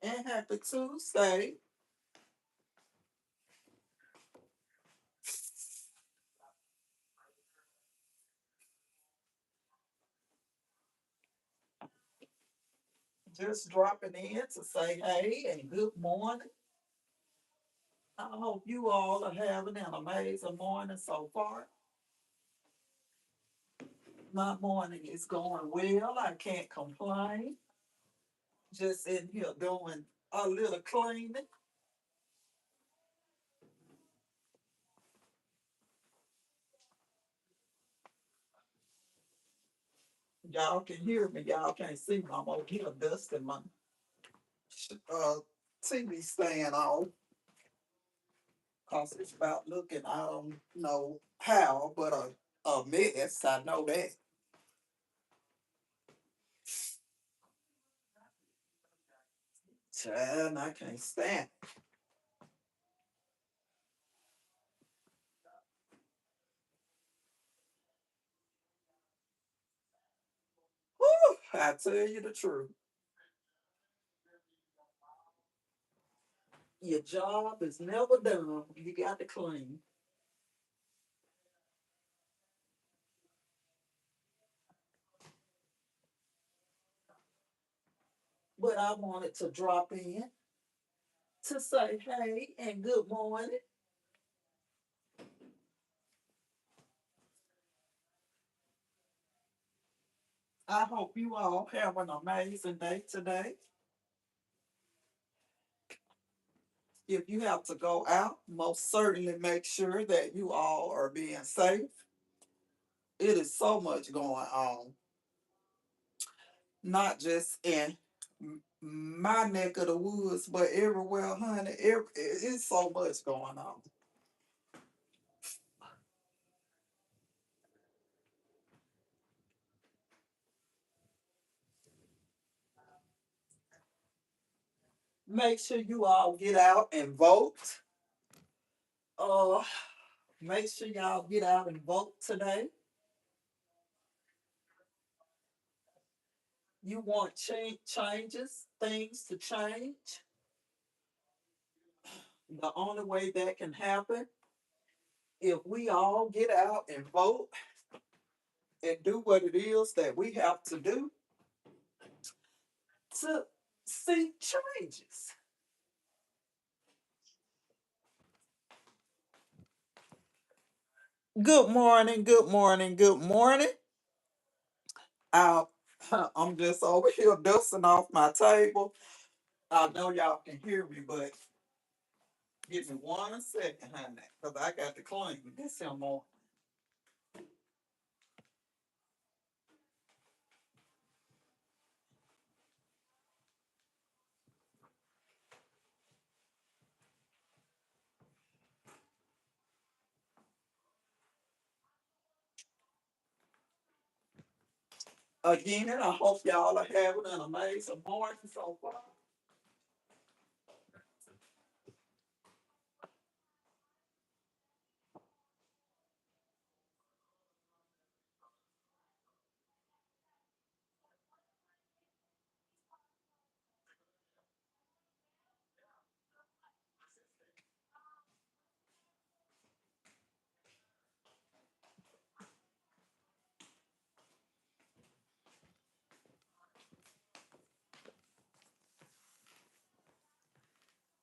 And happy Tuesday. Just dropping in to say hey and good morning. I hope you all are having an amazing morning so far. My morning is going well. I can't complain. Just in here doing a little cleaning. Y'all can hear me. Y'all can't see me. I'm over here dusting my uh, TV stand off because it's about looking, I don't know how, but a mess. I know that. Child, I can't stand. Whew, I tell you the truth. Your job is never done. You got to clean. But I wanted to drop in to say hey and good morning. I hope you all have an amazing day today. If you have to go out, most certainly make sure that you all are being safe. It is so much going on, not just in my neck of the woods, but everywhere, honey. It's so much going on. Make sure you all get out and vote. Uh, Make sure y'all get out and vote today. You want changes, things to change. The only way that can happen if we all get out and vote and do what it is that we have to do to see changes. Good morning, good morning, good morning. Uh, I'm just over here dusting off my table. I know y'all can hear me, but give me 1 second, honey, because I got to clean this here more. Again, I hope y'all are having an amazing morning so far.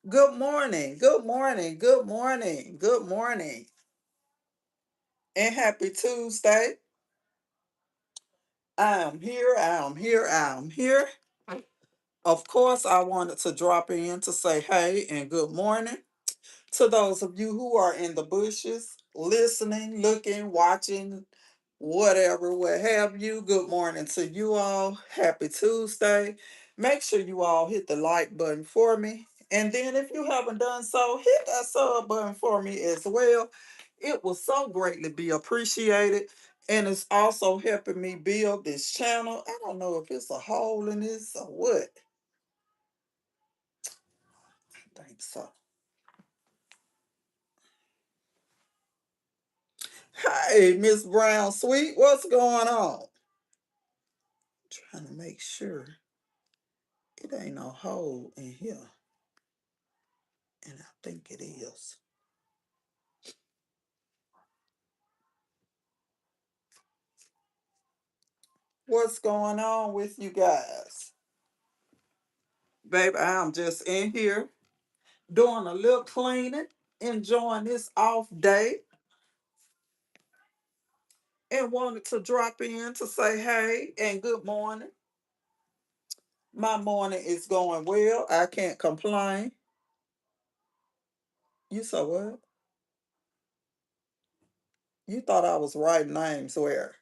Good morning, good morning, good morning, good morning, and happy Tuesday. I am here, I am here, I am here. Of course, I wanted to drop in to say hey and good morning to those of you who are in the bushes, listening, looking, watching, whatever, what have you. Good morning to you all. Happy Tuesday. Make sure you all hit the like button for me. And then if you haven't done so, hit that sub button for me as well. It will so greatly be appreciated. And it's also helping me build this channel. I don't know if it's a hole in this or what. I think so. Hey, Miss Brown Sweet, what's going on? Trying to make sure. It ain't no hole in here, and I think it is. What's going on with you guys? Baby, I'm just in here doing a little cleaning, enjoying this off day, and wanted to drop in to say hey and good morning. My morning is going well. I can't complain. You saw what? You thought I was writing names where?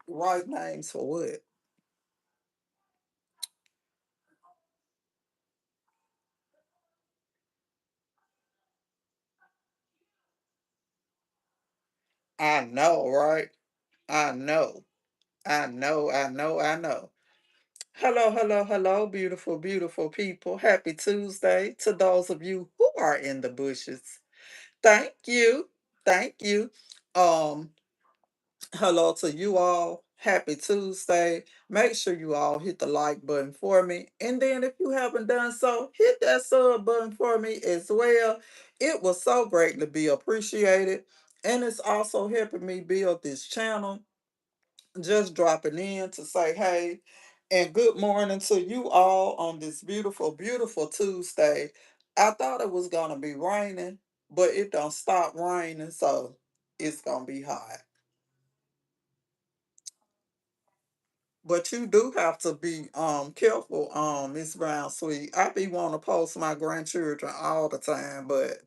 Write names for what? I know, right? I know. I know, I know, I know. Hello, hello, hello, beautiful, beautiful people. Happy Tuesday to those of you who are in the bushes. Thank you. Thank you. Um, Hello to you all. Happy Tuesday. Make sure you all hit the like button for me. And then if you haven't done so, hit that sub button for me as well. It was so greatly be appreciated. And it's also helping me build this channel. Just dropping in to say hey and good morning to you all on this beautiful, beautiful Tuesday. I thought it was gonna be raining, but it don't stop raining, so it's gonna be hot. But you do have to be careful, Miss Brown Sweet. I be wanting to post my grandchildren all the time, but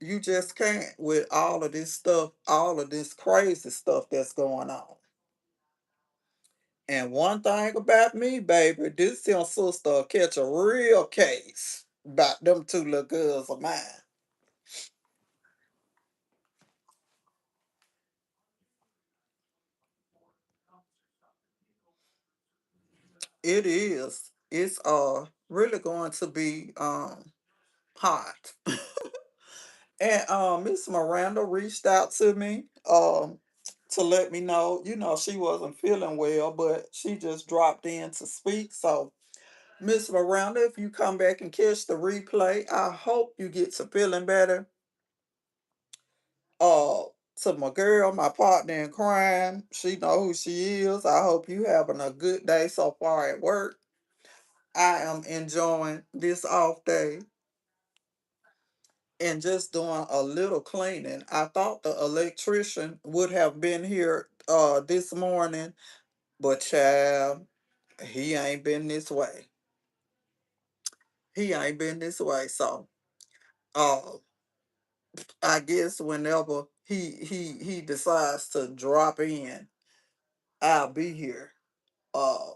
you just can't with all of this stuff, all of this crazy stuff that's going on. And one thing about me, baby, this your sister will catch a real case about them two little girls of mine. It is. It's really going to be hot. And Miss Miranda reached out to me to let me know, she wasn't feeling well, but she just dropped in to speak. So Miss Miranda, if you come back and catch the replay, I hope you get to feeling better. Uh, to my girl, my partner in crime, she know who she is. I hope you having a good day so far at work. I am enjoying this off day and just doing a little cleaning. I thought the electrician would have been here this morning, but child, he ain't been this way. He ain't been this way. So uh I guess whenever he decides to drop in, I'll be here. Uh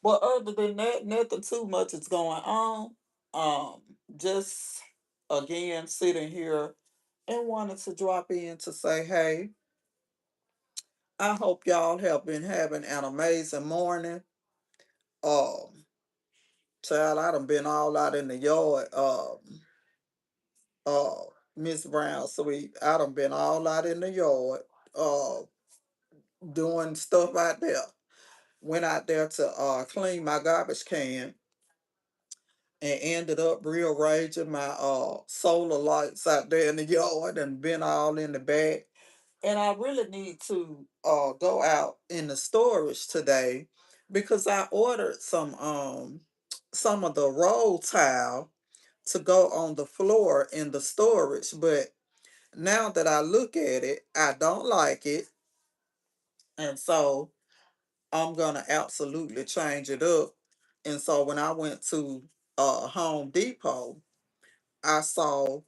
but other than that, nothing too much is going on. Um just again sitting here and wanted to drop in to say hey. I hope y'all have been having an amazing morning. Um, Child, I done been all out in the yard. Uh, Miss Brown Sweet, I done been all out in the yard. Uh, Doing stuff out there. Went out there to clean my garbage can and ended up rearranging my solar lights out there in the yard and been all in the back. And I really need to go out in the storage today because I ordered some of the roll tile to go on the floor in the storage, but now that I look at it, I don't like it. And so I'm gonna absolutely change it up. And so when I went to Home Depot, I saw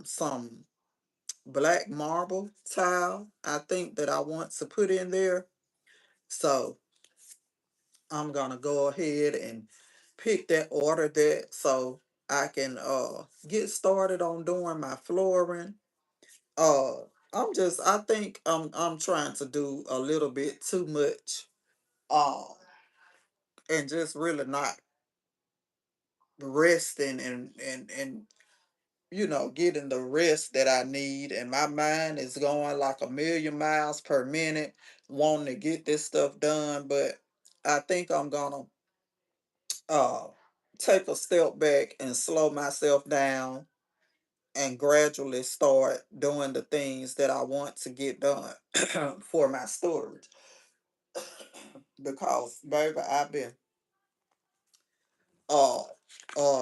some black marble tile I think that I want to put in there. So I'm gonna go ahead and pick that order that so I can get started on doing my flooring. Uh I think I'm trying to do a little bit too much um and just really not resting and getting the rest that I need. And my mind is going like a million miles per minute, wanting to get this stuff done. But I think I'm gonna uh take a step back and slow myself down and gradually start doing the things that I want to get done for my storage. Because baby, I've been uh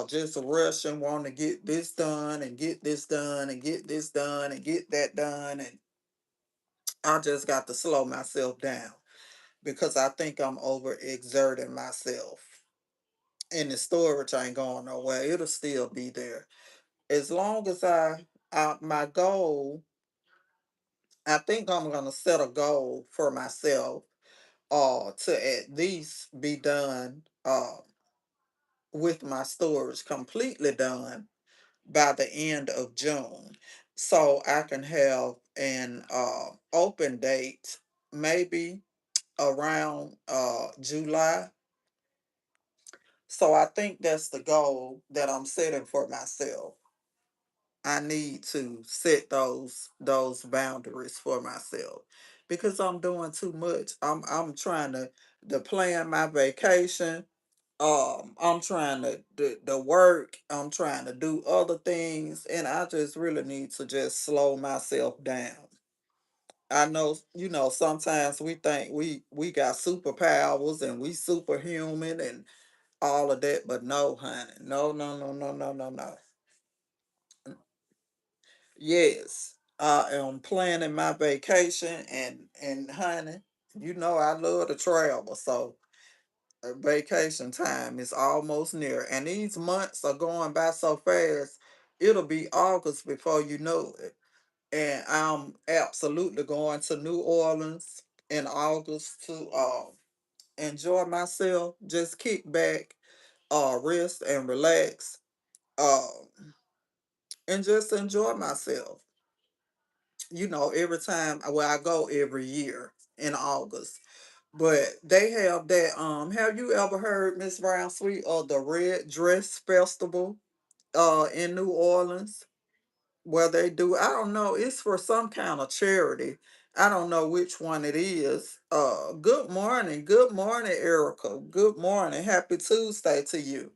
just rushing, wanting to get this done and get this done and get this done and get that done, and I just got to slow myself down because I think I'm overexerting myself. And the storage ain't going nowhere. It'll still be there. As long as my goal, I think I'm gonna set a goal for myself to at least be done with my storage completely done by the end of June. So I can have an open date maybe around July. So I think that's the goal that I'm setting for myself. I need to set those boundaries for myself because I'm doing too much. I'm trying to plan my vacation. I'm trying to work. I'm trying to do other things, and I just really need to just slow myself down. I know, sometimes we think we got superpowers and we superhuman and all of that, but no, honey, no, no, no, no, no, no, no. Yes, I am planning my vacation, and honey, I love to travel, so vacation time is almost near, and these months are going by so fast. It'll be August before you know it, and I'm absolutely going to New Orleans in August to enjoy myself, just kick back, rest and relax, uh, and just enjoy myself. Every time, well, I go every year in August. But they have that. Have you ever heard, Miss Brown Sweet, of the Red Dress Festival in New Orleans? Where they do, I don't know, it's for some kind of charity. I don't know which one it is. Good morning, Erica. Good morning. Happy Tuesday to you.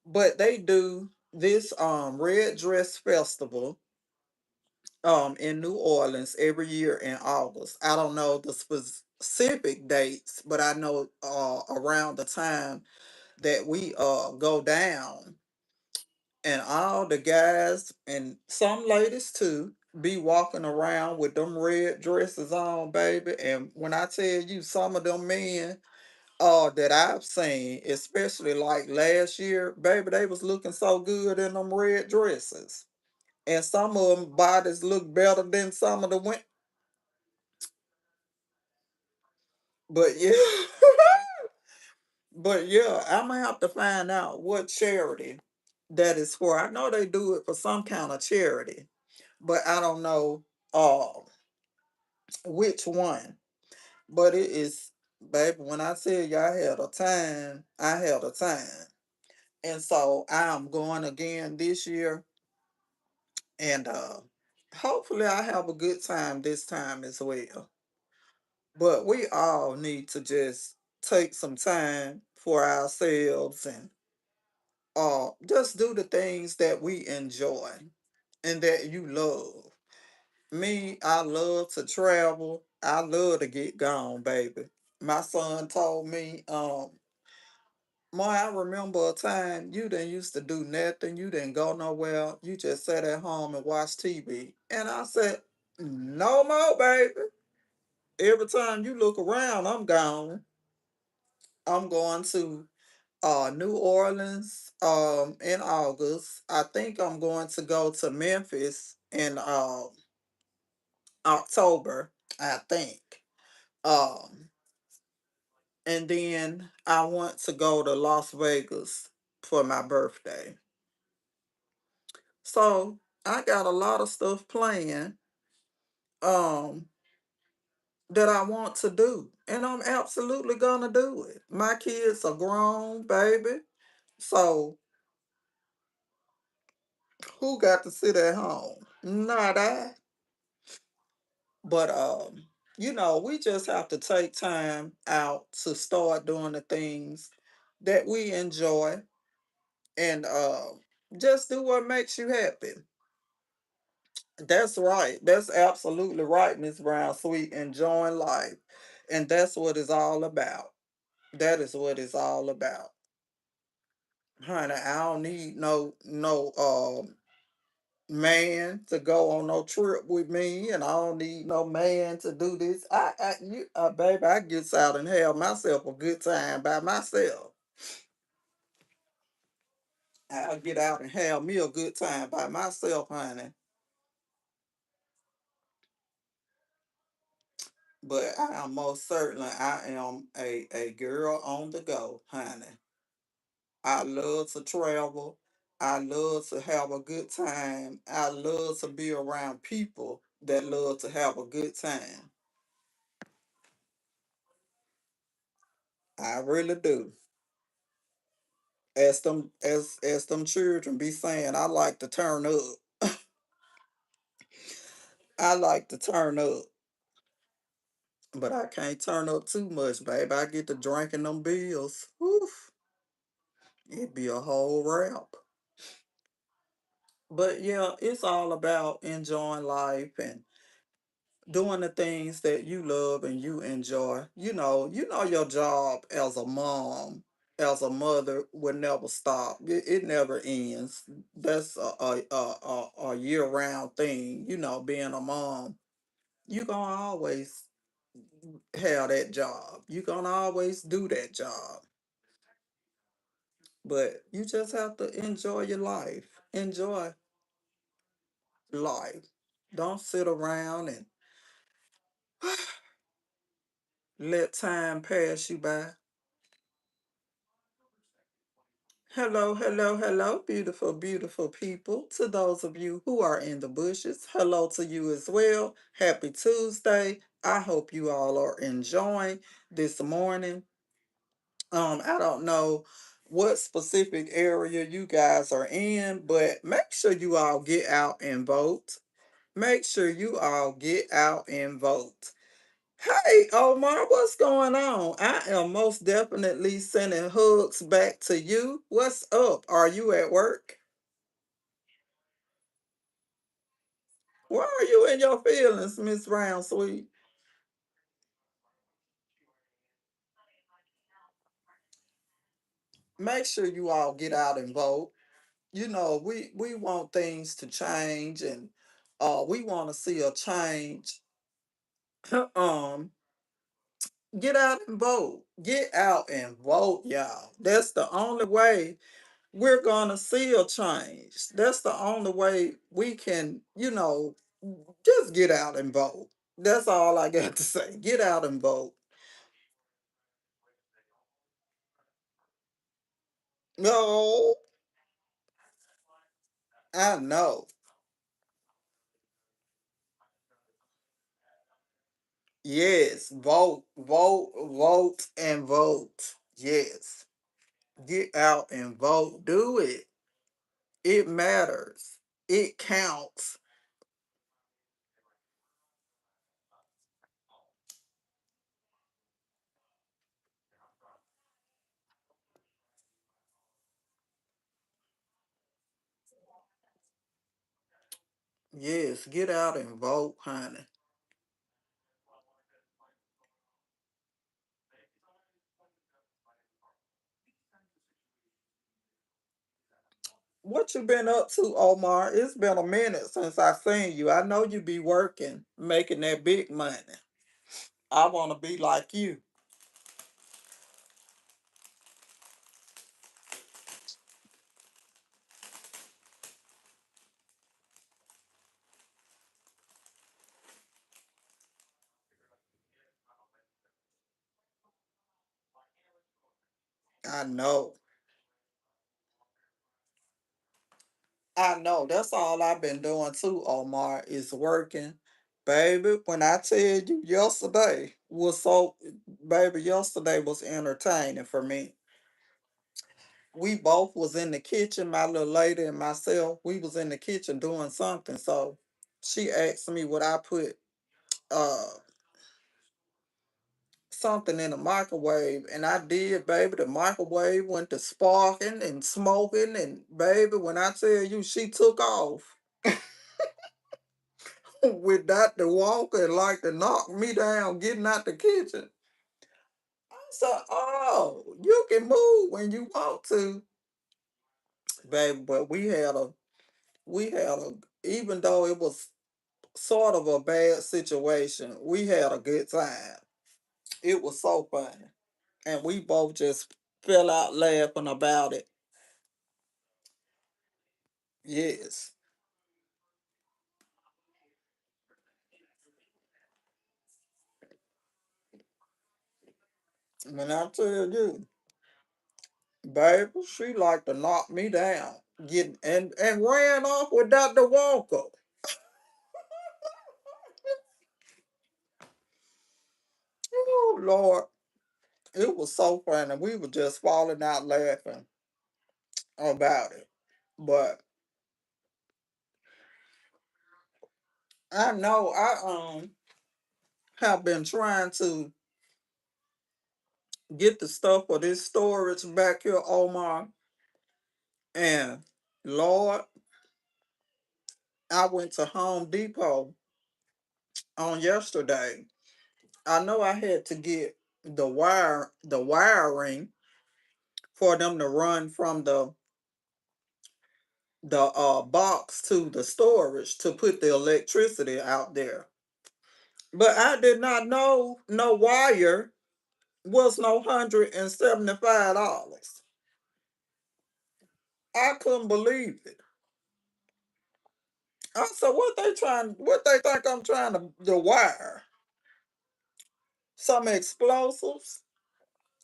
But they do this Red Dress Festival in New Orleans every year in August. I don't know the specific dates, but I know around the time that we go down, and all the guys and some ladies too be walking around with them red dresses on, baby. And when I tell you, some of them men that I've seen, especially like last year, baby, they was looking so good in them red dresses. And some of them bodies look better than some of the women. But yeah, but yeah, I'm gonna have to find out what charity that is for. I know they do it for some kind of charity, but I don't know uh which one. But it is, baby, when I tell you I had a time, I had a time. And so I'm going again this year, and hopefully I have a good time this time as well. But we all need to just take some time for ourselves and just do the things that we enjoy and that you love. Me, I love to travel. I love to get gone, baby. My son told me, Ma, I remember a time you didn't used to do nothing. You didn't go nowhere. You just sat at home and watched TV. And I said, no more, baby. Every time you look around, I'm gone. I'm going to New Orleans in August. I think I'm going to go to Memphis in October, I think. Um and then I want to go to Las Vegas for my birthday. So I got a lot of stuff planned um that I want to do. And I'm absolutely gonna do it. My kids are grown, baby. So Who got to sit at home? Not I. But we just have to take time out to start doing the things that we enjoy and just do what makes you happy. That's right. That's absolutely right, Miss Brown Sweet. Enjoying life. And that's what it's all about. That is what it's all about. Honey, I don't need no man to go on no trip with me, and I don't need no man to do this. Baby, I get out and have myself a good time by myself. I'll get out and have me a good time by myself, honey. But I am most certainly I am a girl on the go, honey. I love to travel. I love to have a good time. I love to be around people that love to have a good time. I really do. As them children be saying, I like to turn up. I like to turn up. But I can't turn up too much, baby. I get to drinking them bills. Oof, it'd be a whole wrap. But yeah, it's all about enjoying life and doing the things that you love and you enjoy. You know your job as a mom, as a mother will never stop. It never ends. That's a year round thing. Being a mom, you gonna always have that job. You gonna always do that job. But you just have to enjoy your life. Enjoy life. Don't sit around and let time pass you by. Hello, hello, hello, beautiful, beautiful people. To those of you who are in the bushes, hello to you as well. Happy Tuesday. I hope you all are enjoying this morning. I don't know what specific area you guys are in, but make sure you all get out and vote. Make sure you all get out and vote. Hey, Omar, what's going on? I am most definitely sending hugs back to you. What's up? Are you at work? Why are you in your feelings, Miss Brown Sweet? Make sure you all get out and vote. We want things to change, and we want to see a change. um, get out and vote. Get out and vote, y'all. That's the only way we're gonna see a change. That's the only way we can, just get out and vote. That's all I got to say. Get out and vote. No, I know. Yes, vote, vote, vote, and vote. Yes, get out and vote. Do it. It matters. It counts. Yes, get out and vote, honey. What you been up to, Omar? It's been a minute since I seen you. I know you be working, making that big money. I want to be like you. I know. I know. That's all I've been doing too, Omar, is working. Baby, when I tell you yesterday was entertaining for me. we both was in the kitchen, my little lady and myself. We was in the kitchen doing something. So she asked me would I put uh something in the microwave, and I did, baby. The microwave went to sparking and smoking, and baby, when I tell you she took off with Dr. Walker and like to knock me down getting out the kitchen. I said, "Oh, you can move when you want to, baby." But we had a even though it was sort of a bad situation, we had a good time. It was so funny, and we both just fell out laughing about it. Yes. When I tell you, baby, she like to knock me down. Getting and ran off with Dr. Walker. Oh Lord. It was so funny. We were just falling out laughing about it. But I know I have been trying to get the stuff for this storage back here, Omar. And Lord, I went to Home Depot on yesterday. I know I had to get the wiring for them to run from the box to the storage to put the electricity out there. But I did not know no wire was no $175. I couldn't believe it. I said, what they think I'm trying to wire? Some explosives?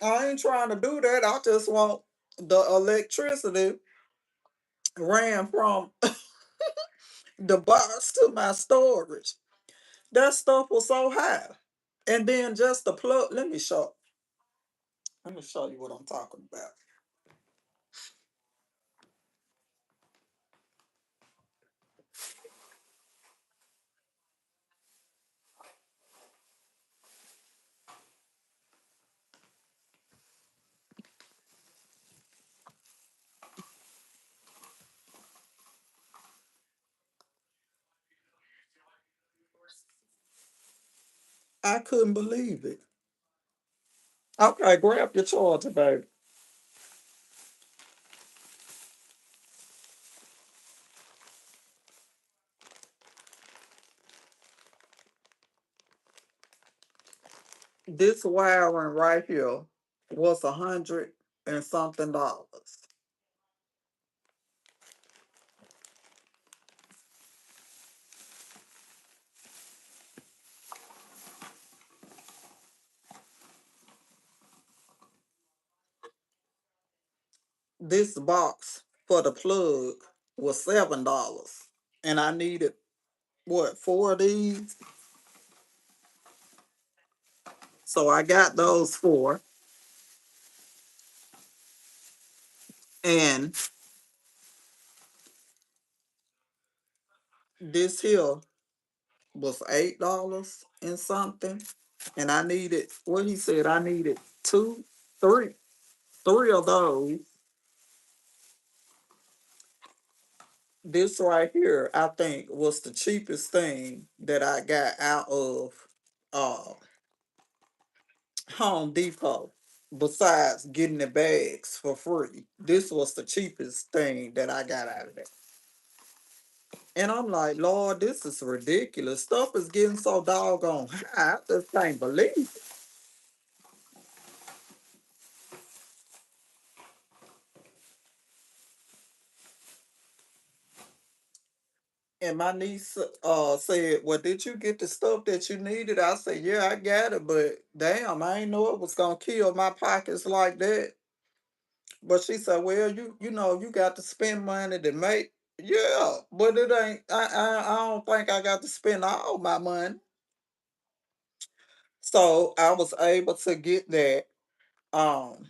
I ain't trying to do that. I just want the electricity ran from the box to my storage. That stuff was so high. And then just the plug, let me show you what I'm talking about. I couldn't believe it. Okay, grab your charger, baby. This wiring right here was 100 and something dollars. This box for the plug was $7. And I needed what, four of these? So I got those four. And this here was $8 and something. And I needed what he said I needed two, three, three of those. This right here, I think, was the cheapest thing that I got out of uh Home Depot. Besides getting the bags for free, this was the cheapest thing that I got out of that. And I'm like, Lord, this is ridiculous. Stuff is getting so doggone high. I just can't believe it. And my niece said, well, did you get the stuff that you needed? I said, yeah, I got it, but damn, I ain't know it was gonna kill my pockets like that. But she said, well, you know, you got to spend money to make. Yeah, but it ain't. I don't think I got to spend all my money. So I was able to get that. Um,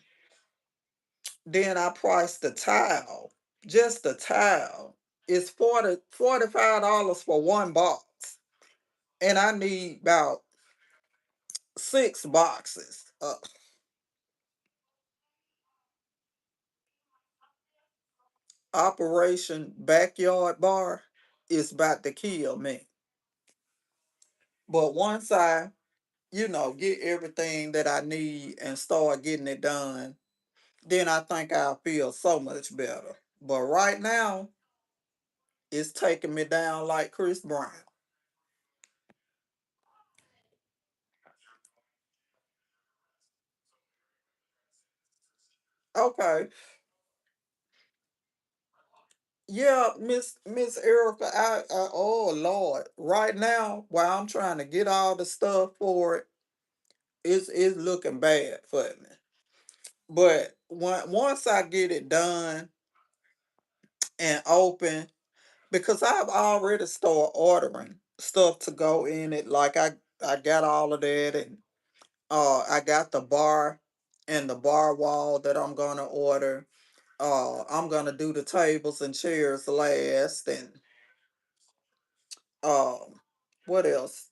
Then I priced the tile. Just the tile. It's $45 for one box. And I need about 6 boxes. Operation Backyard Bar is about to kill me. But once I, get everything that I need and start getting it done, then I think I'll feel so much better. But right now, it's taking me down like Chris Brown. Okay. Yeah, Miss Erica, oh Lord. Right now, while I'm trying to get all the stuff for it, it's looking bad for me. But once I get it done and open, because I've already started ordering stuff to go in it. Like I got all of that, and I got the bar and the bar wall that I'm gonna order. I'm gonna do the tables and chairs last, and what else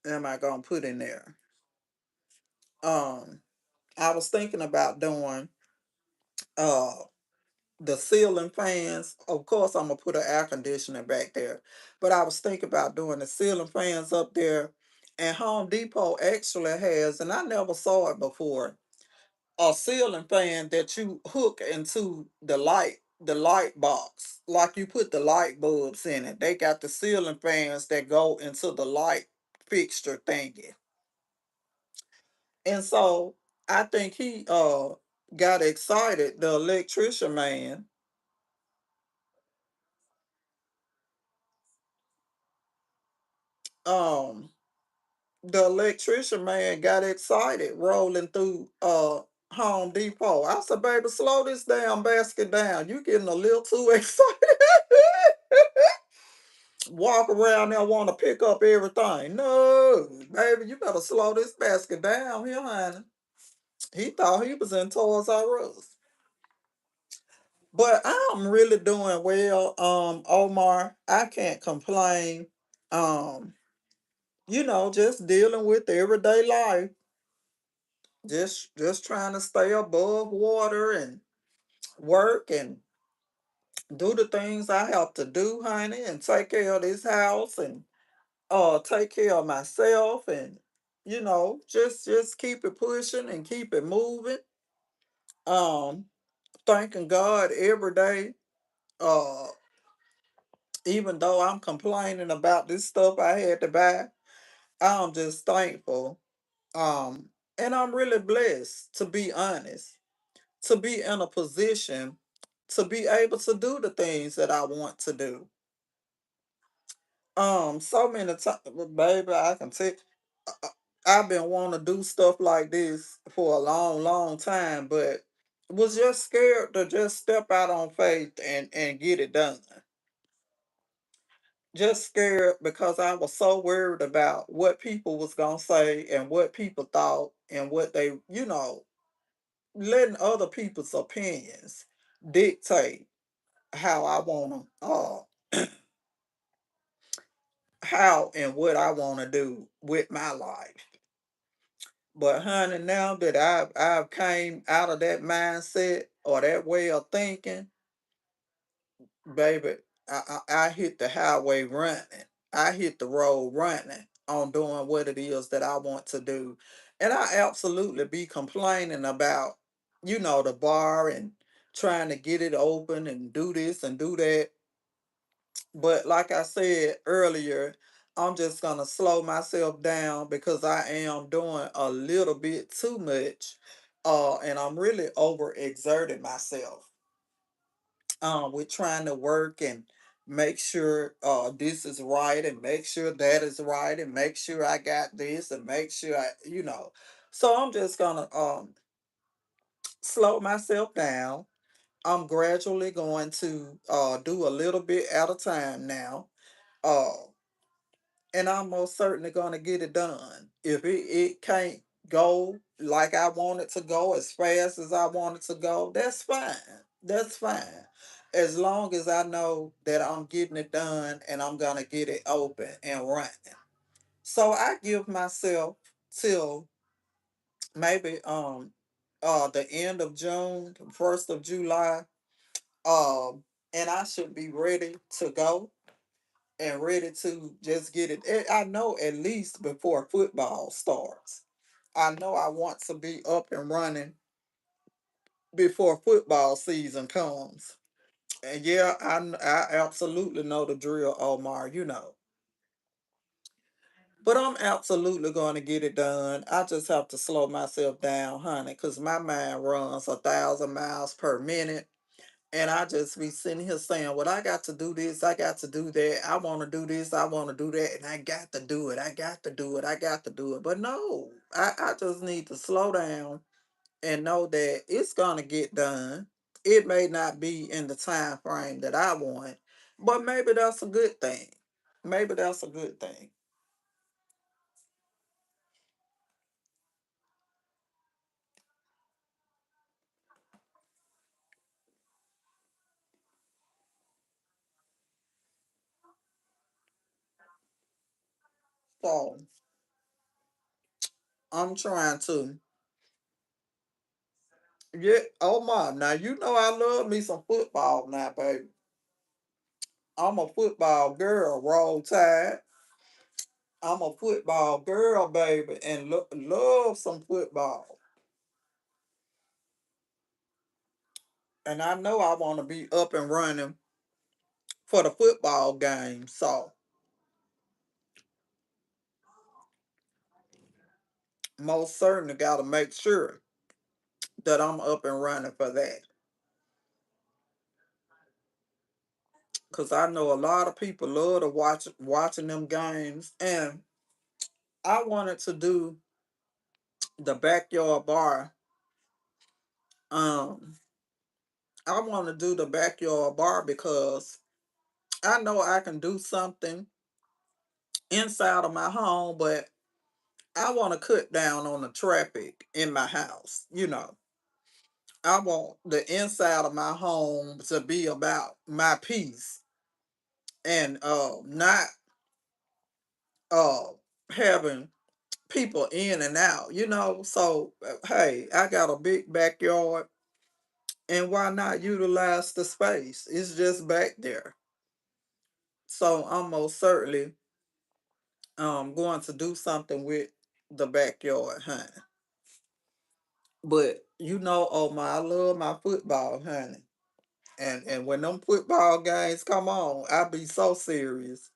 am I gonna put in there? Um, I was thinking about doing uh the ceiling fans. Of course, I'm gonna put an air conditioner back there, but I was thinking about doing the ceiling fans up there. And Home Depot actually has, and I never saw it before, a ceiling fan that you hook into the light box. Like you put the light bulbs in it. They got the ceiling fans that go into the light fixture thingy. And so I think he got excited, the electrician man. Um the electrician man got excited rolling through Home Depot. I said, baby, slow this damn basket down. You getting a little too excited. Walk around there want to pick up everything. No, baby, you better slow this basket down here, honey. He thought he was in Toys R Us. But I'm really doing well, Omar. I can't complain. Um, just dealing with everyday life. Just trying to stay above water and work and do the things I have to do, honey, and take care of this house and take care of myself, and just keep it pushing and keep it moving. Um, Thanking God every day. Uh Even though I'm complaining about this stuff I had to buy, I'm just thankful. And I'm really blessed, to be honest, to be in a position to be able to do the things that I want to do. So many times, baby, I can tell. I- I've been wanting to do stuff like this for a long, long time, but was just scared to just step out on faith and get it done. Just scared because I was so worried about what people was gonna say and what people thought and what they, letting other people's opinions dictate how I wanna how and what I wanna do with my life. But honey, now that I've came out of that mindset or that way of thinking, baby, I hit the highway running. I hit the road running on doing what it is that I want to do. And I absolutely be complaining about, the bar and trying to get it open and do this and do that. But like I said earlier, I'm just gonna slow myself down because I am doing a little bit too much. And I'm really overexerting myself with trying to work and make sure this is right and make sure that is right and make sure I got this and make sure I. So I'm just gonna slow myself down. I'm gradually going to do a little bit at a time now. Uh and I'm most certainly gonna get it done. If it can't go like I want it to go as fast as I want it to go, that's fine. That's fine. As long as I know that I'm getting it done and I'm gonna get it open and running. So I give myself till maybe the end of June, 1st of July, um, and I should be ready to go and ready to just get it. I know at least before football starts. I know I want to be up and running before football season comes. And yeah, I absolutely know the drill, Omar, you know. But I'm absolutely going to get it done. I just have to slow myself down, honey, because my mind runs 1,000 miles per minute. And I just be sitting here saying, well, I got to do this, I got to do that, I want to do this, I want to do that, and I got to do it, I got to do it, I got to do it. But no, I just need to slow down and know that it's gonna get done. It may not be in the time frame that I want, but maybe that's a good thing. Maybe that's a good thing. So I'm trying to. Yeah, oh my, now you know I love me some football now, baby. I'm a football girl, roll tide. I'm a football girl, baby, and love some football. And I know I want to be up and running for the football game. So most certainly got to make sure that I'm up and running for that. Cause I know a lot of people love to watching them games, and I wanted to do the backyard bar. Um, I want to do the backyard bar because I know I can do something inside of my home, but I want to cut down on the traffic in my house. You know, I want the inside of my home to be about my peace and not uh having people in and out, you know. So, hey, I got a big backyard, and why not utilize the space? It's just back there. So, I'm most certainly going to do something with the backyard, honey. But you know, oh my, I love my football, honey. And when them football games come on, I be so serious.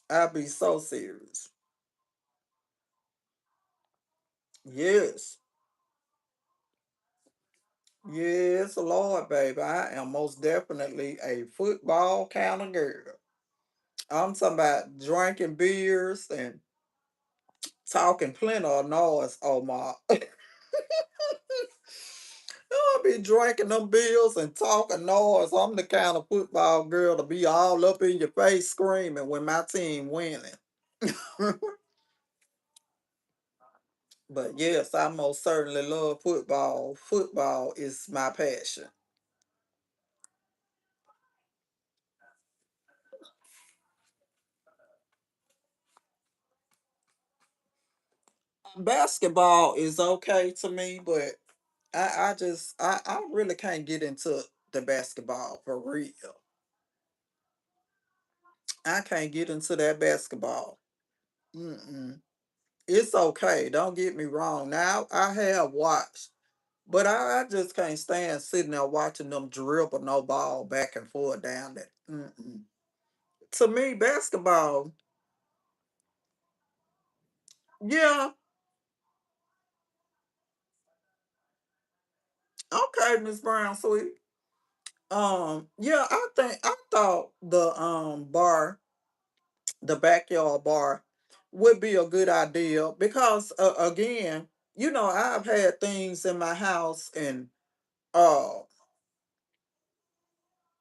I be so serious. Yes. Yes, Lord, baby. I am most definitely a football kind of girl. I'm talking about drinking beers and talking plenty of noise. Oh my. I'll be drinking them beers and talking noise. I'm the kind of football girl to be all up in your face screaming when my team winning. But yes, I most certainly love football. Football is my passion. Basketball is okay to me, but I really can't get into the basketball for real. I can't get into that basketball. Mm-mm. It's okay. Don't get me wrong. Now I have watched, but I just can't stand sitting there watching them dribble no ball back and forth down there. Mm-mm. To me, basketball, yeah, okay, Miss Brown, sweet. Yeah, I thought the backyard bar would be a good idea because again, you know, I've had things in my house and uh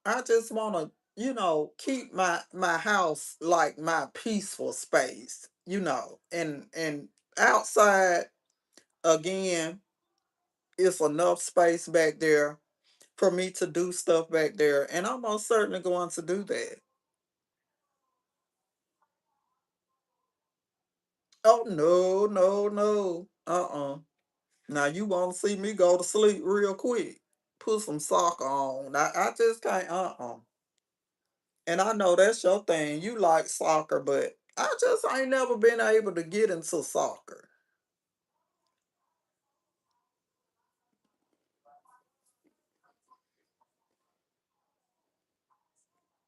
I just want to, you know, keep my house like my peaceful space, you know. And outside again, it's enough space back there for me to do stuff back there, and I'm most certainly going to do that. Oh no, no, no. Now you want to see me go to sleep real quick. Put some soccer on. I just can't And I know that's your thing. You like soccer, but I just ain't never been able to get into soccer.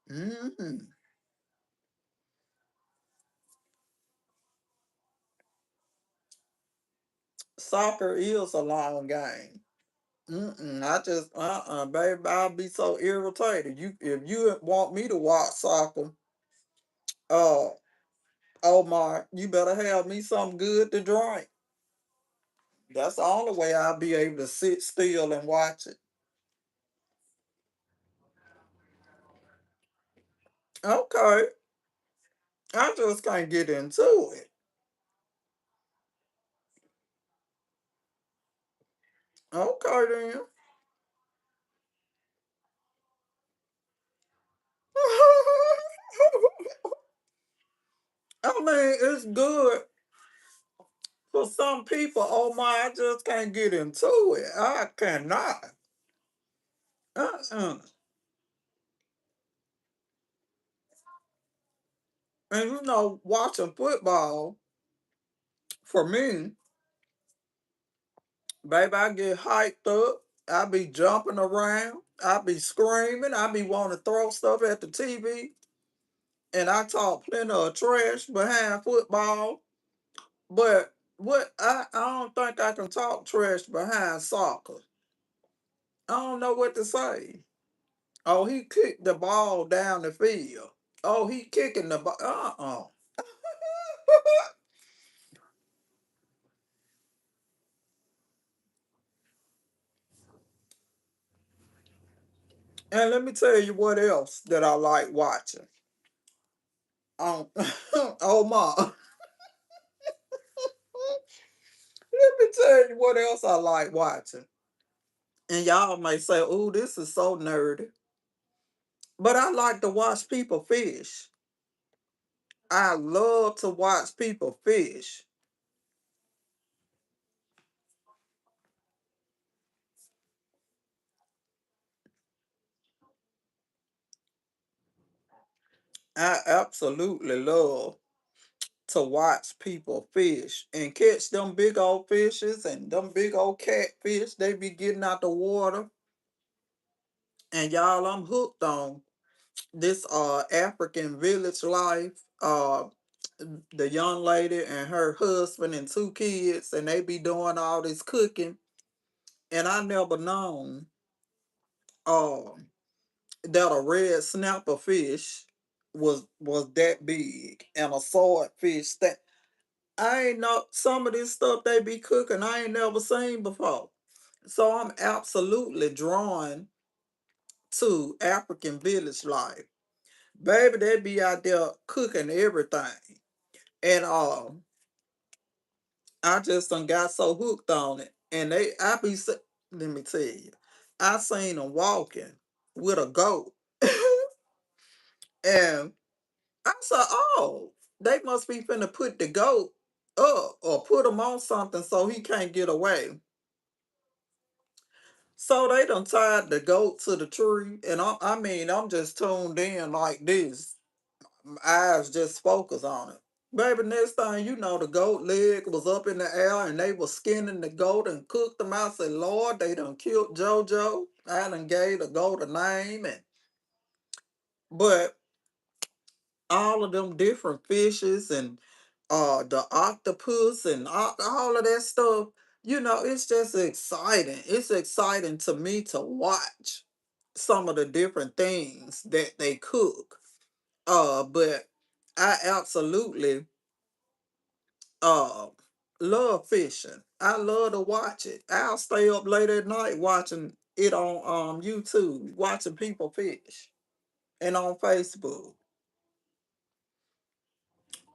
hmm Soccer is a long game. I just baby, I'll be so irritated. You if you want me to watch soccer, uh Omar, you better have me something good to drink. That's the only way I'll be able to sit still and watch it. Okay. I just can't get into it. Okay then. I mean, it's good for some people. Oh my, I just can't get into it. I cannot. Uh-uh. And watching football, for me, baby, I get hyped up. I be jumping around. I be screaming. I be wanting to throw stuff at the TV. And I talk plenty of trash behind football. But I don't think I can talk trash behind soccer. I don't know what to say. Oh, he kicked the ball down the field. Oh, he kicking the ball. And let me tell you what else that I like watching. Oh my. Let me tell you what else I like watching. And y'all may say, "Oh, this is so nerdy," but I like to watch people fish. I love to watch people fish. I absolutely love to watch people fish and catch them big old fishes and them big old catfish they be getting out the water. And y'all, I'm hooked on this African village life. The young lady and her husband and two kids, and they be doing all this cooking. And I never known um that a red snapper fish was that big and a swordfish that I ain't know some of this stuff they be cooking I ain't never seen before. So I'm absolutely drawn to African village life. Baby, they be out there cooking everything. And I just done got so hooked on it. And let me tell you, I seen them walking with a goat. And I said, oh, they must be finna put the goat up or put him on something so he can't get away. So they done tied the goat to the tree, and I mean, I'm just tuned in like this. My eyes just focus on it. Baby, next thing you know, the goat leg was up in the air, and they was skinning the goat and cooked them. I said, Lord, they done killed JoJo. I done gave the goat a name, but all of them different fishes and the octopus and all of that stuff, it's just exciting. It's exciting to me to watch some of the different things that they cook. But I absolutely uh love fishing. I love to watch it. I'll stay up late at night watching it on YouTube, watching people fish and on Facebook.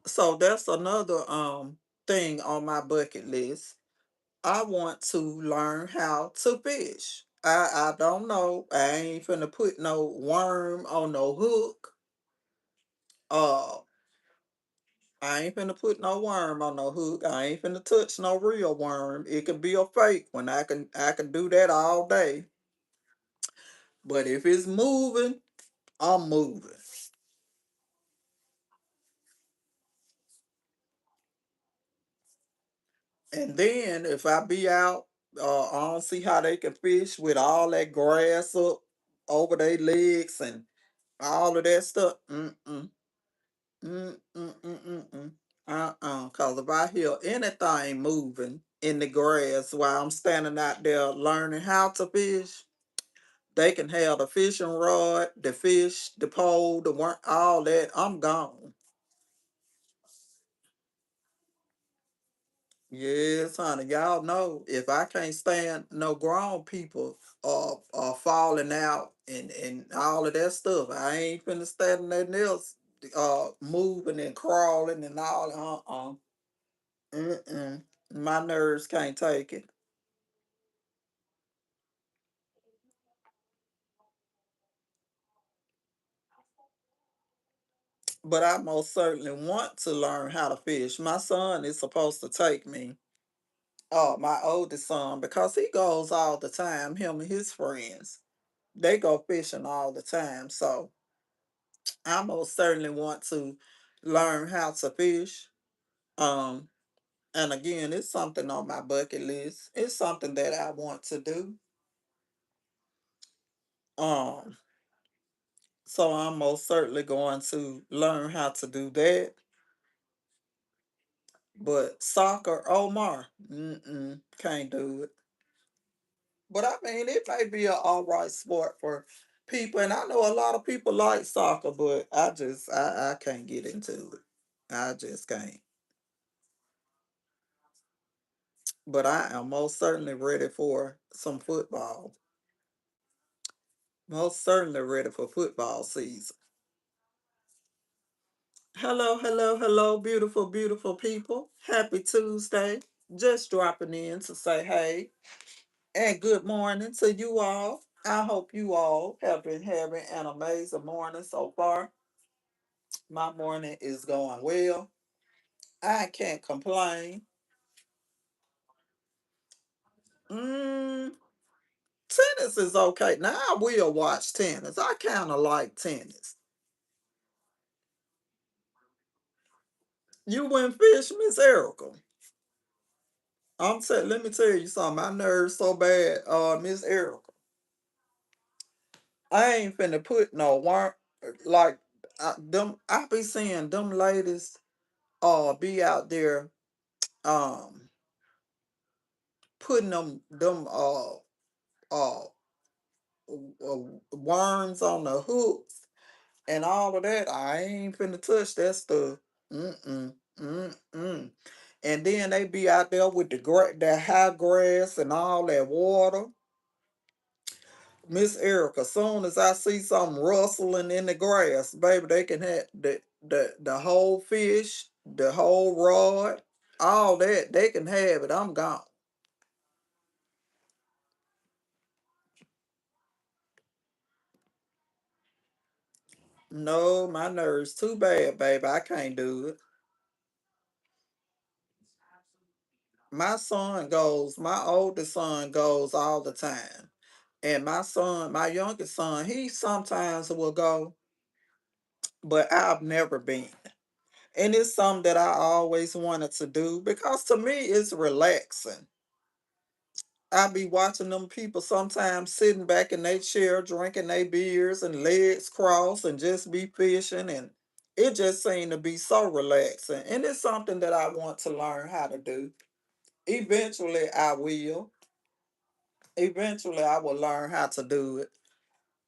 So that's another thing on my bucket list. I want to learn how to fish. I don't know. I ain't finna put no worm on no hook. Uh, I ain't finna put no worm on no hook. I ain't finna touch no real worm. It could be a fake one. I can do that all day. But if it's moving, I'm moving. And then if I be out, I don't see how they can fish with all that grass up over their legs and all of that stuff. Mm-mm. Mm-mm-mm-mm-mm. Cause if I hear anything moving in the grass while I'm standing out there learning how to fish, they can have the fishing rod, the fish, the pole, the worm, all that. I'm gone. Yes, honey. Y'all know if I can't stand no grown people falling out and all of that stuff, I ain't finna stand nothing else moving and crawling and all Mm-mm. My nerves can't take it. But I most certainly want to learn how to fish. My son is supposed to take me, my oldest son, because he goes all the time, him and his friends. They go fishing all the time. So I most certainly want to learn how to fish. Um, and again, it's something on my bucket list. It's something that I want to do. Um, so I'm most certainly going to learn how to do that. But soccer, Omar, can't do it. But I mean, it may be an all right sport for people, and I know a lot of people like soccer, but I can't get into it. I just can't. But I am most certainly ready for some football. Most certainly ready for football season. Hello, hello, hello, beautiful, beautiful people. Happy Tuesday. Just dropping in to say hey and good morning to you all. I hope you all have been having an amazing morning so far. My morning is going well. I can't complain. Mm, tennis is okay. Now I will watch tennis. I kind of like tennis. You went fish, Miss Erica. Let me tell you something. My nerves so bad, Miss Erica. I ain't finna put no worm like them. I be seeing them ladies be out there um putting them uh worms on the hooks and all of that. I ain't finna touch that stuff. Mm-mm. Mm-mm. And then they be out there with the high grass and all that water. Miss Erica, soon as I see something rustling in the grass, baby, they can have the whole fish, the whole rod, all that. They can have it. I'm gone. No, my nerves too bad, baby. I can't do it. My oldest son goes all the time. And my youngest son, he sometimes will go, but I've never been. And it's something that I always wanted to do because to me it's relaxing. I be watching them people sometimes sitting back in their chair drinking their beers and legs crossed and just be fishing and it just seemed to be so relaxing. And it's something that I want to learn how to do. Eventually I will. Eventually I will learn how to do it.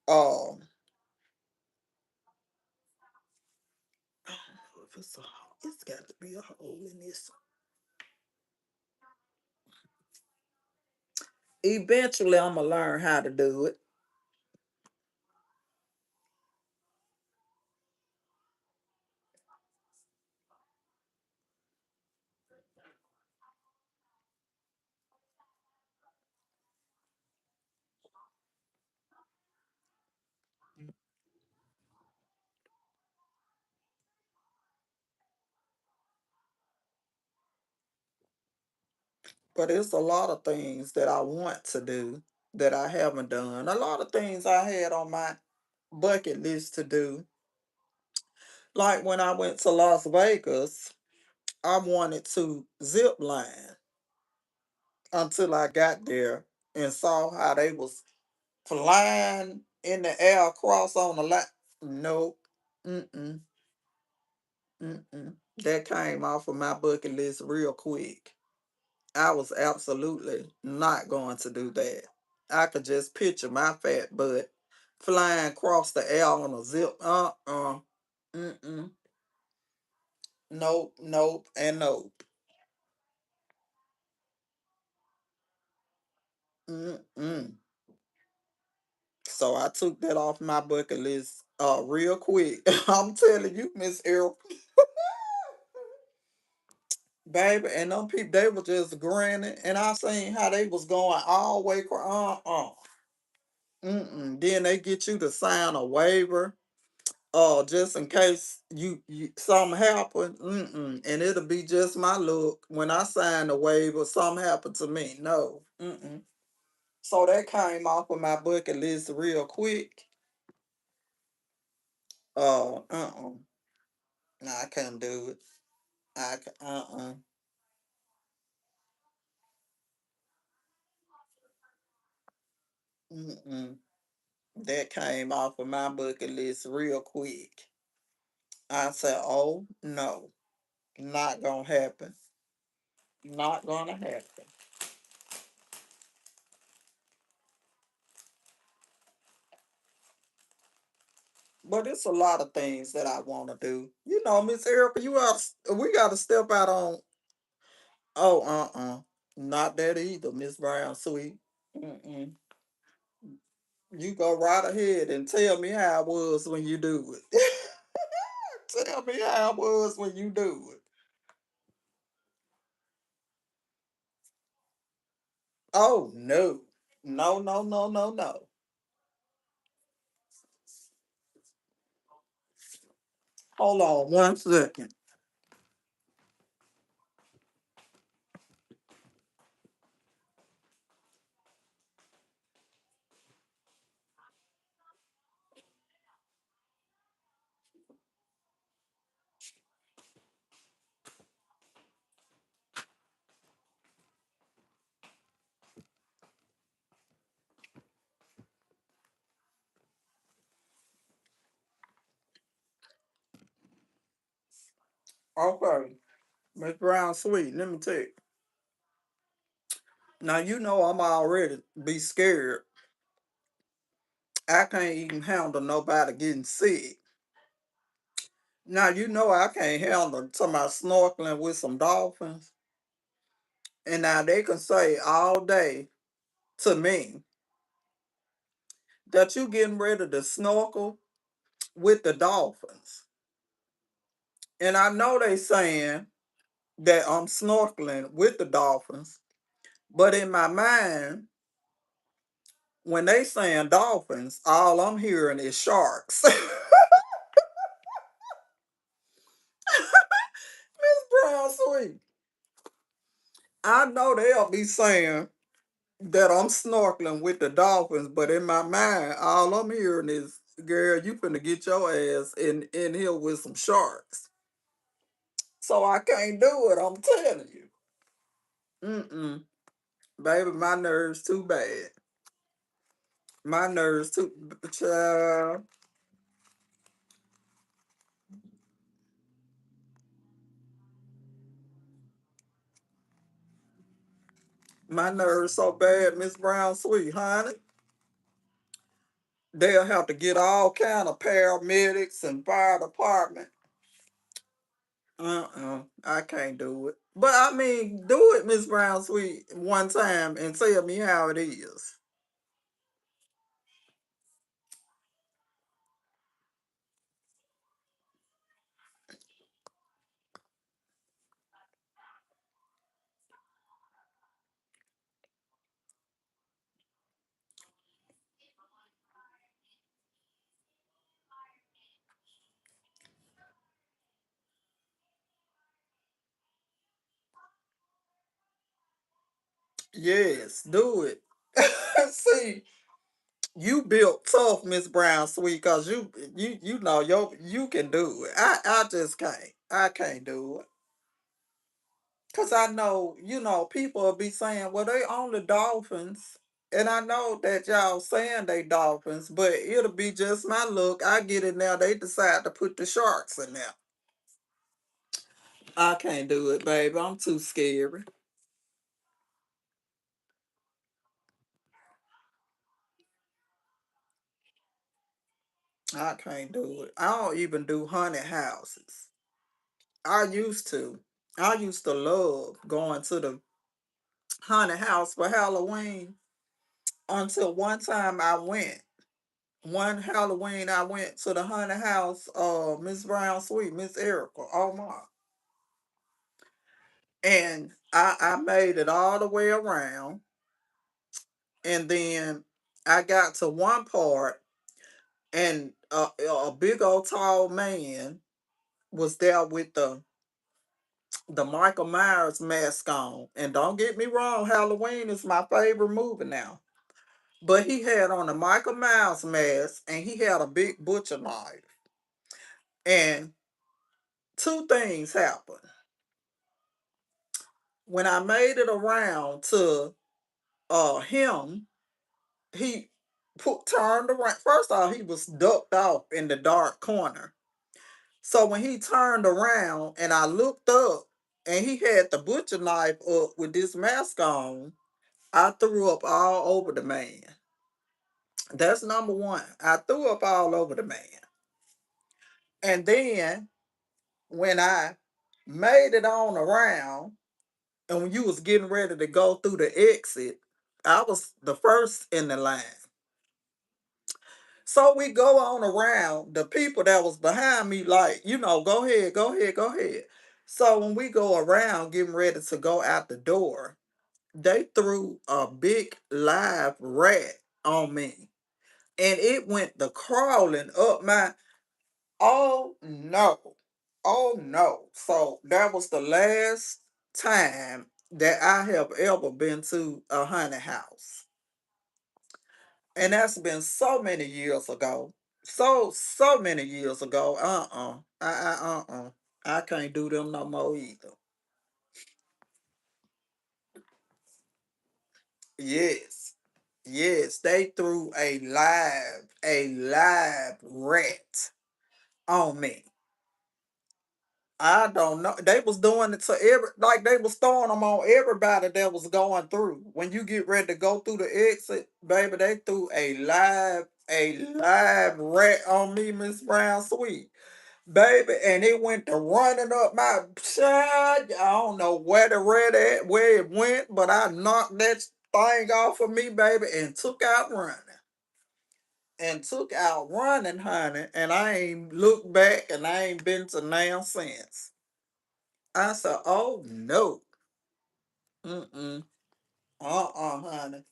Um if it's a hole, it's got to be a hole in this. Eventually I'm gonna learn how to do it. But it's a lot of things that I want to do that I haven't done. A lot of things I had on my bucket list to do. Like when I went to Las Vegas, I wanted to zip line until I got there and saw how they was flying in the air across on the line. Nope. Mm-mm. Mm-mm. That came off of my bucket list real quick. I was absolutely not going to do that. I could just picture my fat butt flying across the air on a zip. Mm-mm. Nope, nope, and nope. Mm-mm. So I took that off my bucket list real quick. I'm telling you, Miss Errol, baby, and them people, they were just grinning, and I seen how they was going all the way across. Mm-mm. Then they get you to sign a waiver, just in case you something happen. Mm-mm. And it'll be just my look when I sign the waiver. Something happened to me. No. Mm-mm. So that came off of my bucket list real quick. Uh-uh. No, I couldn't do it. Uh-uh. Mm-mm. That came off of my bucket list real quick. I said, oh no, not gonna happen. Not gonna happen. But it's a lot of things that I want to do. You know, Miss Erica, we got to step out on. Oh, not that either, Miss Brown Sweet. Mm-mm. You go right ahead and tell me how it was when you do it. Tell me how it was when you do it. Oh no, no, no, no, no, no. Hold on 1 second. Okay, Miss Brown Sweet. Let me tell you. Now you know I'm already be scared. I can't even handle nobody getting sick. Now you know I can't handle somebody snorkeling with some dolphins. And now they can say all day to me that you getting ready to snorkel with the dolphins. And I know they saying that I'm snorkeling with the dolphins, but in my mind, when they saying dolphins, all I'm hearing is sharks. Miss Brown Sweet. I know they'll be saying that I'm snorkeling with the dolphins, but in my mind, all I'm hearing is, girl, you finna get your ass in here with some sharks. So I can't do it, I'm telling you. Mm-mm. Baby, my nerves too bad. My nerves too, child, my nerves so bad, Miss Brown Sweet, honey. They'll have to get all kind of paramedics and fire department. I can't do it. But I mean, do it, Miss Brown Sweet, one time and tell me how it is. Yes, do it. See, you built tough, Miss Brown Sweet, cause you know you can do it. I just can't. I can't do it. Cause I know, people will be saying, well, they own the Dolphins. And I know that y'all saying they Dolphins, but it'll be just my look. I get it now. They decide to put the Sharks in there. I can't do it, baby. I'm too scary. I can't do it. I don't even do haunted houses. I used to. I used to love going to the haunted house for Halloween until one time I went. One Halloween I went to the haunted house, Miss Brown Sweet, Miss Erica, oh my. And I made it all the way around. And then I got to one part and a big old tall man was there with the Michael Myers mask on. And don't get me wrong, Halloween is my favorite movie now. But he had on a Michael Myers mask and he had a big butcher knife. And two things happened. When I made it around to him, he turned around. First off, he was ducked off in the dark corner. So when he turned around and I looked up and he had the butcher knife up with this mask on, I threw up all over the man. That's number one. I threw up all over the man. And then when I made it on around and when you was getting ready to go through the exit, I was the first in the line. So we go on around the people that was behind me, like, go ahead, go ahead, go ahead. So when we go around getting ready to go out the door, they threw a big live rat on me. And it went the crawling up my, oh no. Oh no. So that was the last time that I have ever been to a haunted house. And that's been so many years ago. So many years ago. I can't do them no more either. Yes. Yes, they threw a live rat on me. I don't know. They was doing it to like they was throwing them on everybody that was going through. When you get ready to go through the exit, baby, they threw a live rat on me, Miss Brown Sweet. Baby, and it went to running up my side. I don't know where the red at, where it went, but I knocked that thing off of me, baby, and took out running. And took out running, honey, and I ain't looked back and I ain't been to now since. I said, oh no. Mm-mm. Honey.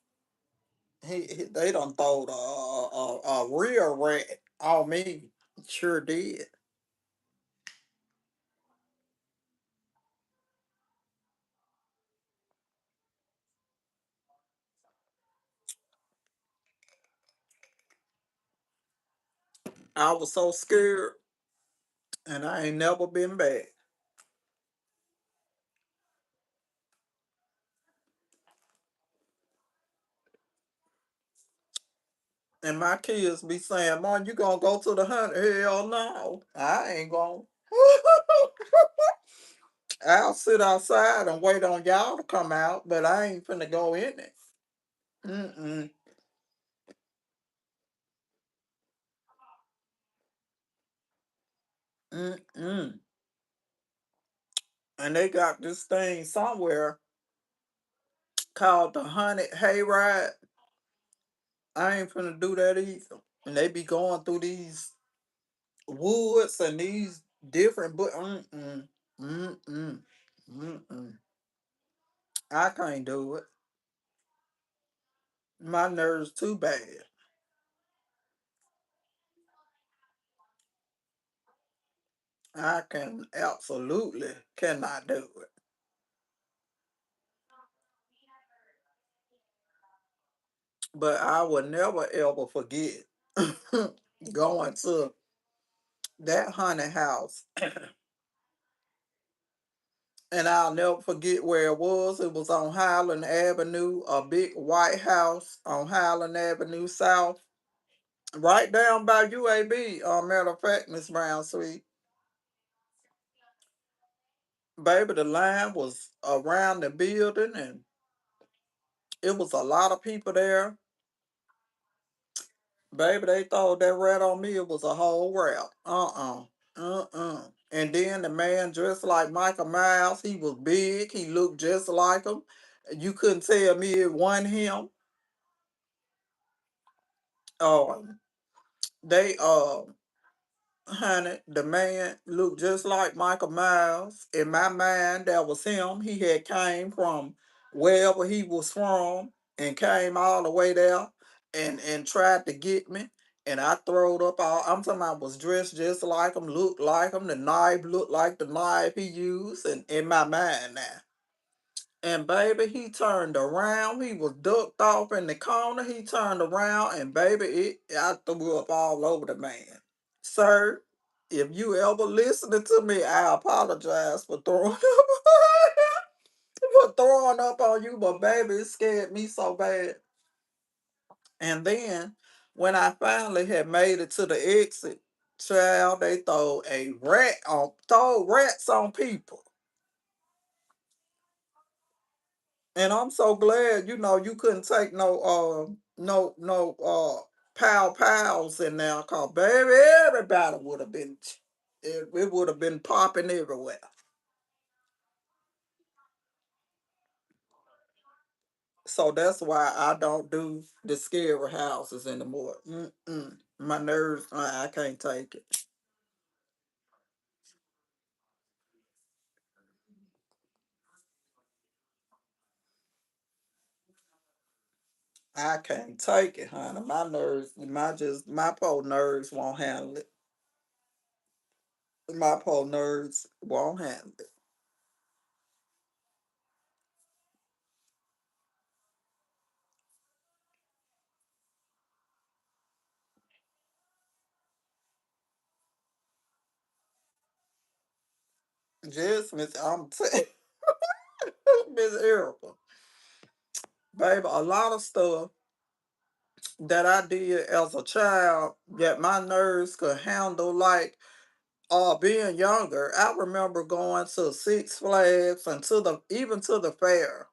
They done throwed a real rat on me. Sure did. I was so scared and I ain't never been back. And my kids be saying, Mom, you gonna go to the hunt? Hell no. I ain't gonna. I'll sit outside and wait on y'all to come out, but I ain't finna go in it. Mm-mm. Mm-mm. And they got this thing somewhere called the Haunted Hayride. I ain't finna do that either. And they be going through these woods and these different, but mm-mm, mm-mm. I can't do it. My nerves too bad. I can absolutely cannot do it. But I would never ever forget going to that haunted house. And I'll never forget where it was. It was on Highland Avenue, a big white house on Highland Avenue South, right down by UAB. Matter of fact, Miss Brown Sweet, baby, the line was around the building, and it was a lot of people there. Baby, they thought that rat on me. It was a whole rap. And then the man dressed like Michael Myers. He was big. He looked just like him. You couldn't tell me it wasn't him. Um, they honey, the man looked just like Michael Myers. In my mind, that was him. He had came from wherever he was from and came all the way there and tried to get me. And I throwed up all. I'm talking about was dressed just like him, looked like him. The knife looked like the knife he used. And in my mind now. And baby, he turned around. He was ducked off in the corner. He turned around and baby, I threw up all over the man. Sir, if you ever listening to me, I apologize for throwing up for throwing up on you, but baby, it scared me so bad. And then when I finally had made it to the exit, child, they throw rats on people. And I'm so glad, you couldn't take no pals in there, cause baby, everybody would have been it would have been popping everywhere. So that's why I don't do the scary houses anymore. Mm-mm. My nerves, I can't take it. I can't take it, honey. My nerves, my poor nerves won't handle it. My poor nerves won't handle it. Just Miss, I'm telling Miss Erica, baby, a lot of stuff that I did as a child that my nerves could handle, like being younger. I remember going to Six Flags and even to the fair,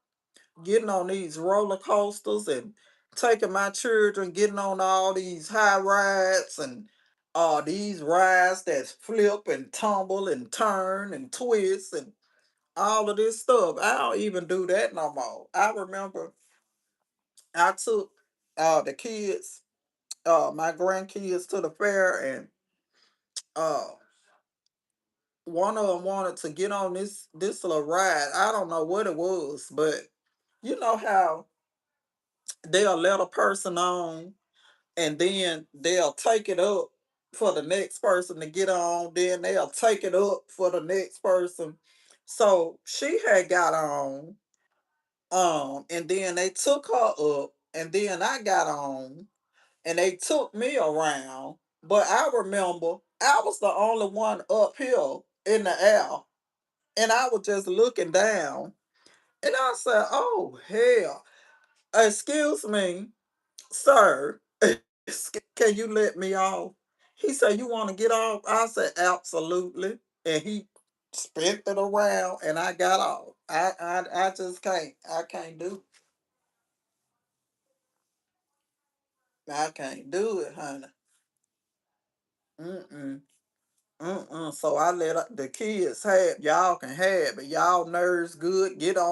getting on these roller coasters and taking my children, getting on all these high rides and these rides that flip and tumble and turn and twist and all of this stuff. I don't even do that no more. I remember I took the kids, my grandkids, to the fair, and uh one of them wanted to get on this little ride. I don't know what it was, but you know how they'll let a person on and then they'll take it up for the next person to get on, then they'll take it up for the next person. So she had got on, and then they took her up, and then I got on, and they took me around. But I remember I was the only one up here in the air, and I was just looking down, and I said, "Oh hell, excuse me, sir, can you let me off?" He said, "You want to get off?" I said, "Absolutely," and he spent it around, and I got off. I just can't. I can't do. I can't do it, honey. Mm-mm. Mm-mm. So I let the kids have, y'all can have it. Y'all nerves good. Get on